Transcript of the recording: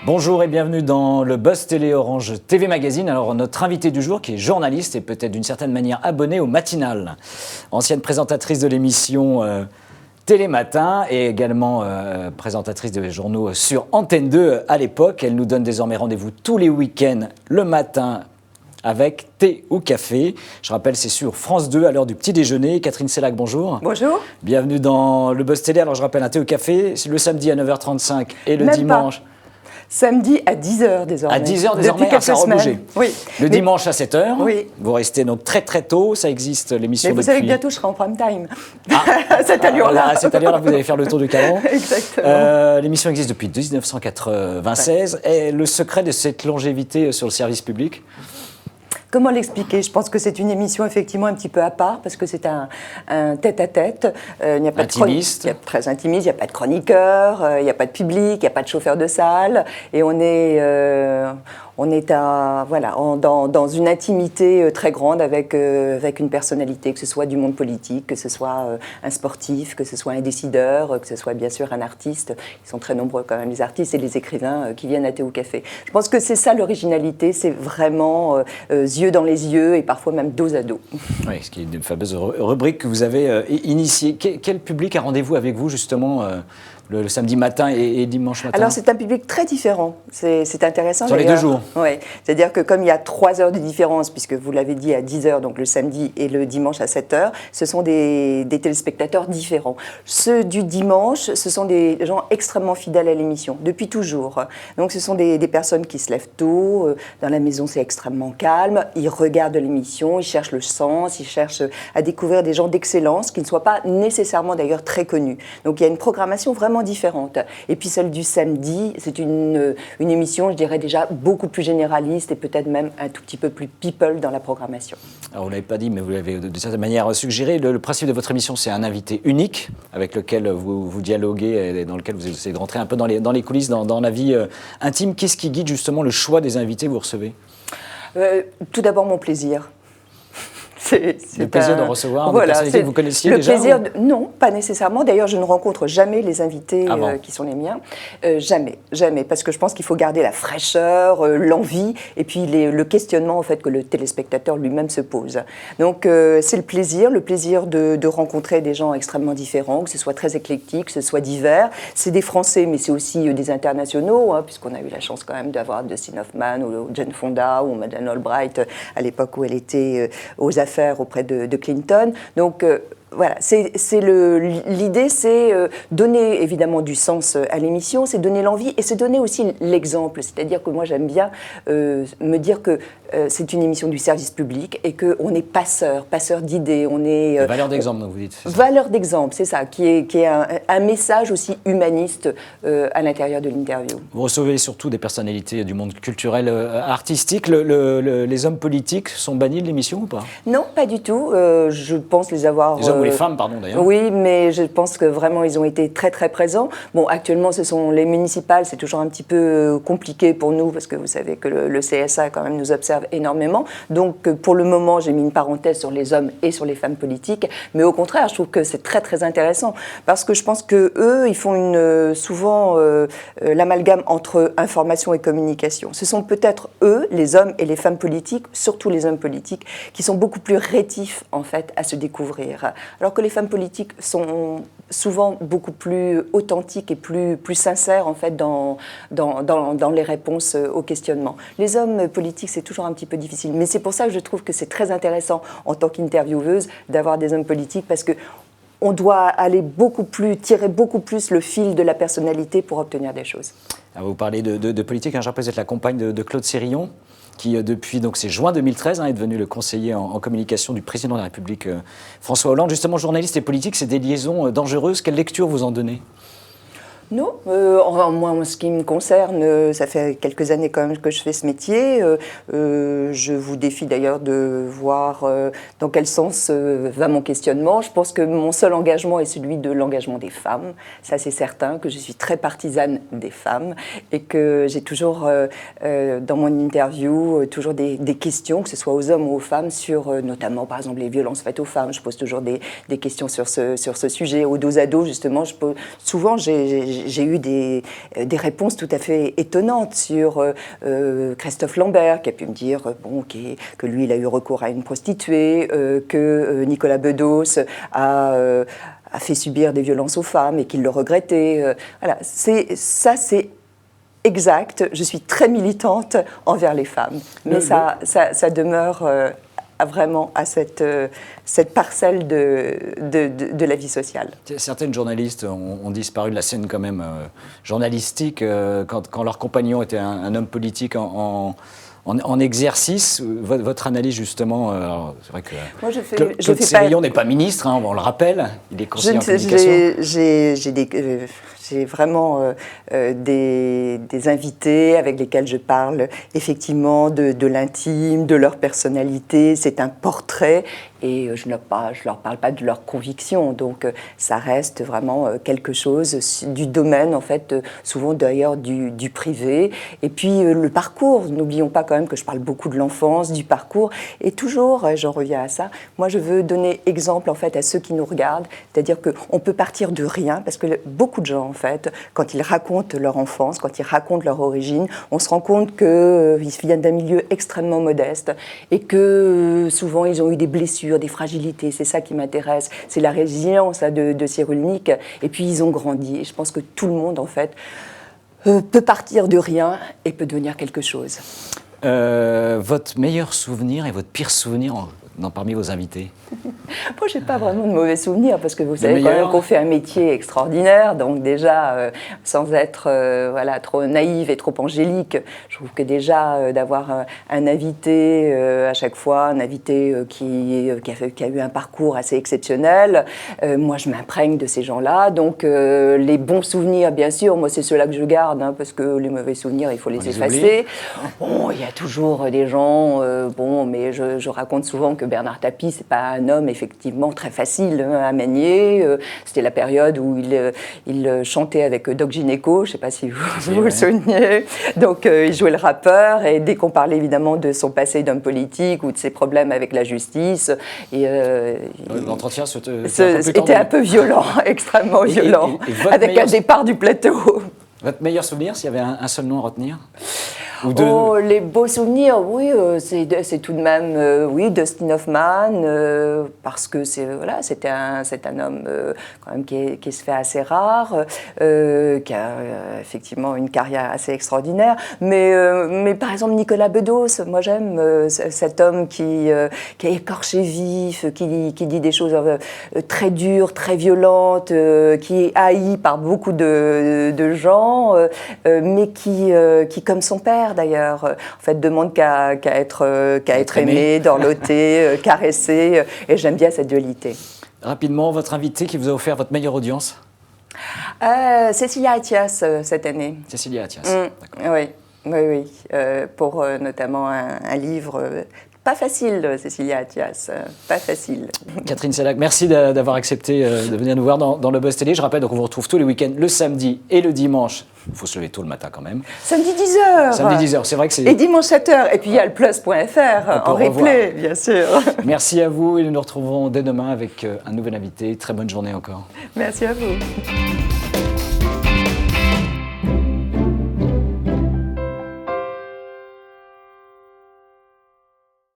Bonjour et bienvenue dans le Buzz Télé Orange TV Magazine. Alors notre invité du jour qui est journaliste et peut-être d'une certaine manière abonné au Matinal. Ancienne présentatrice de l'émission Télématin et également présentatrice de journaux sur Antenne 2 à l'époque. Elle nous donne désormais rendez-vous tous les week-ends le matin avec thé ou café. Je rappelle, c'est sur France 2 à l'heure du petit déjeuner. Catherine Sellac, bonjour. Bonjour. Bienvenue dans le Buzz Télé. Alors je rappelle, un thé ou café, c'est le samedi à 9h35 et le Même dimanche. Pas. Samedi à 10h désormais. À 10h désormais, Depuis quelques ça a rebougé. semaines. Oui. Le dimanche à 7h. Oui. Vous restez donc très très tôt, ça existe l'émission Mais vous depuis... savez que bientôt je serai en prime time. À cette allure-là. À cette allure-là, vous allez faire le tour du cadran. Exactement. L'émission existe depuis 1996. Ouais. Et le secret de cette longévité sur le service public ? Comment l'expliquer ? Je pense que c'est une émission effectivement un petit peu à part parce que c'est un tête-à-tête. Il n'y a pas intimiste. Très intimiste, il n'y a pas de chroniqueur, il n'y a pas de public, il n'y a pas de chauffeur de salle. Et on est dans une intimité très grande avec une personnalité, que ce soit du monde politique, que ce soit un sportif, que ce soit un décideur, que ce soit bien sûr un artiste. Ils sont très nombreux quand même, les artistes et les écrivains qui viennent à thé ou café. Je pense que c'est ça l'originalité, c'est vraiment yeux dans les yeux et parfois même dos à dos. Oui, ce qui est une fameuse rubrique que vous avez initiée. Quel public a rendez-vous avec vous justement le samedi matin et dimanche matin? Alors c'est un public très différent, c'est intéressant. Sur les 2 jours. Oui, c'est-à-dire que comme il y a 3 heures de différence, puisque vous l'avez dit à 10h, donc le samedi et le dimanche à 7h, ce sont des téléspectateurs différents. Ceux du dimanche, ce sont des gens extrêmement fidèles à l'émission, depuis toujours. Donc ce sont des personnes qui se lèvent tôt, dans la maison c'est extrêmement calme, ils regardent l'émission, ils cherchent le sens, ils cherchent à découvrir des gens d'excellence qui ne soient pas nécessairement d'ailleurs très connus. Donc il y a une programmation vraiment différente. Et puis celle du samedi, c'est une émission, je dirais déjà, beaucoup plus généraliste et peut-être même un tout petit peu plus people dans la programmation. Alors vous ne l'avez pas dit, mais vous l'avez de certaine manière suggéré. Le principe de votre émission, c'est un invité unique avec lequel vous dialoguez et dans lequel vous essayez de rentrer un peu dans les coulisses, dans la vie intime. Qu'est-ce qui guide justement le choix des invités que vous recevez ? Tout d'abord mon plaisir. C'est le plaisir de recevoir des personnalités que vous connaissiez le déjà plaisir Non, pas nécessairement. D'ailleurs, je ne rencontre jamais les invités qui sont les miens. Jamais. Parce que je pense qu'il faut garder la fraîcheur, l'envie et puis le questionnement en fait, que le téléspectateur lui-même se pose. Donc, c'est le plaisir de rencontrer des gens extrêmement différents, que ce soit très éclectique, que ce soit divers. C'est des Français, mais c'est aussi des internationaux, puisqu'on a eu la chance quand même d'avoir Dustin Hoffman ou Jane Fonda ou Madeleine Albright à l'époque où elle était aux affaires auprès de Clinton. Donc, voilà, l'idée, c'est donner évidemment du sens à l'émission, c'est donner l'envie et c'est donner aussi l'exemple. C'est-à-dire que moi, j'aime bien me dire que c'est une émission du service public et qu'on est passeur d'idées. On est valeur d'exemple, donc vous dites. Valeur d'exemple, c'est ça, qui est un message aussi humaniste à l'intérieur de l'interview. Vous recevez surtout des personnalités du monde culturel, artistique. Les hommes politiques sont bannis de l'émission ou pas ? Non, pas du tout. Je pense les avoir... Les hommes ou les femmes, pardon, d'ailleurs. Oui, mais je pense que vraiment, ils ont été très, très présents. Bon, actuellement, ce sont les municipales. C'est toujours un petit peu compliqué pour nous, parce que vous savez que le CSA, quand même, nous observe énormément. Donc, pour le moment, j'ai mis une parenthèse sur les hommes et sur les femmes politiques. Mais au contraire, je trouve que c'est très, très intéressant. Parce que je pense qu'eux, ils font souvent l'amalgame entre information et communication. Ce sont peut-être eux, les hommes et les femmes politiques, surtout les hommes politiques, qui sont beaucoup plus rétifs, en fait, à se découvrir. Alors que les femmes politiques sont souvent beaucoup plus authentiques et plus sincères en fait dans les réponses aux questionnements. Les hommes politiques, c'est toujours un petit peu difficile. Mais c'est pour ça que je trouve que c'est très intéressant en tant qu'intervieweuse d'avoir des hommes politiques parce que on doit aller tirer beaucoup plus le fil de la personnalité pour obtenir des choses. Alors vous parlez de politique, je rappelle, vous êtes la compagne de Claude Sérillon, qui depuis, donc c'est juin 2013, est devenu le conseiller en communication du président de la République François Hollande. Justement, journaliste et politique, c'est des liaisons dangereuses. Quelle lecture vous en donnez ? Non, moi, en ce qui me concerne, ça fait quelques années quand même que je fais ce métier. Je vous défie d'ailleurs de voir dans quel sens va mon questionnement. Je pense que mon seul engagement est celui de l'engagement des femmes. Ça, c'est certain, que je suis très partisane des femmes et que j'ai toujours, dans mon interview, toujours des questions, que ce soit aux hommes ou aux femmes, sur notamment, par exemple, les violences faites aux femmes. Je pose toujours des questions sur ce sujet. Au dos à dos, justement, souvent, j'ai j'ai eu des réponses tout à fait étonnantes sur Christophe Lambert, qui a pu me dire que lui, il a eu recours à une prostituée, que Nicolas Bedos a fait subir des violences aux femmes et qu'il le regrettait. Voilà, c'est exact. Je suis très militante envers les femmes, mais ça demeure vraiment à cette parcelle de la vie sociale. Certaines journalistes ont disparu de la scène quand même journalistique quand leur compagnon était un homme politique en exercice. Votre analyse justement, c'est vrai que moi, Claude Sérillon n'est pas ministre, on le rappelle, il est conseiller en communication. J'ai vraiment des invités avec lesquels je parle effectivement de l'intime, de leur personnalité. C'est un portrait et je ne leur parle pas de leurs convictions. Donc ça reste vraiment quelque chose du domaine, en fait, souvent d'ailleurs du privé. Et puis le parcours, n'oublions pas quand même que je parle beaucoup de l'enfance, du parcours. Et toujours, j'en reviens à ça, moi je veux donner exemple en fait à ceux qui nous regardent. C'est-à-dire qu'on peut partir de rien, parce que beaucoup de gens, en fait, quand ils racontent leur enfance, quand ils racontent leur origine, on se rend compte qu'ils viennent d'un milieu extrêmement modeste et que souvent ils ont eu des blessures, des fragilités. C'est ça qui m'intéresse. C'est la résilience de Cyrulnik. Et puis ils ont grandi. Et je pense que tout le monde, en fait, peut partir de rien et peut devenir quelque chose. Votre meilleur souvenir et votre pire souvenir parmi vos invités? Moi, je n'ai pas vraiment de mauvais souvenirs parce que vous savez quand même qu'on fait un métier extraordinaire. Donc déjà, sans être trop naïve et trop angélique, je trouve que déjà d'avoir un invité à chaque fois, un invité qui a eu un parcours assez exceptionnel, moi je m'imprègne de ces gens-là. Donc les bons souvenirs, bien sûr, moi c'est ceux-là que je garde, parce que les mauvais souvenirs, il faut les effacer. Bon, il y a toujours des gens, mais je raconte souvent que Bernard Tapie, c'est pas un homme effectivement très facile à manier. C'était la période où il chantait avec Doc Gynéco, je ne sais pas si vous vous souvenez. Donc il jouait le rappeur et dès qu'on parlait évidemment de son passé d'homme politique ou de ses problèmes avec la justice, l'entretien était un peu violent, extrêmement violent, avec un départ du plateau. Votre meilleur souvenir, s'il y avait un seul nom à retenir? Les beaux souvenirs, oui, c'est tout de même, Dustin Hoffman, parce que c'est un homme quand même qui se fait assez rare, qui a effectivement une carrière assez extraordinaire. Mais par exemple Nicolas Bedos, moi j'aime cet homme qui est écorché vif, qui dit des choses très dures, très violentes, qui est haï par beaucoup de gens, mais qui comme son père d'ailleurs, en fait, demande qu'à être aimé, dorloté, caressé, et j'aime bien cette dualité. Rapidement, votre invité qui vous a offert votre meilleure audience? Cécilia Attias, cette année. Cécilia Attias, d'accord. Oui, pour notamment un livre... Pas facile, Cécilia Attias, pas facile. Catherine Sellac, merci d'avoir accepté de venir nous voir dans le Buzz Télé. Je rappelle, donc on vous retrouve tous les week-ends, le samedi et le dimanche. Il faut se lever tôt le matin quand même. Samedi 10h. Samedi 10h, c'est vrai que c'est... Et dimanche 7h. Et puis il y a le plus.fr en replay, bien sûr. Merci à vous et nous nous retrouvons dès demain avec un nouvel invité. Très bonne journée encore. Merci à vous.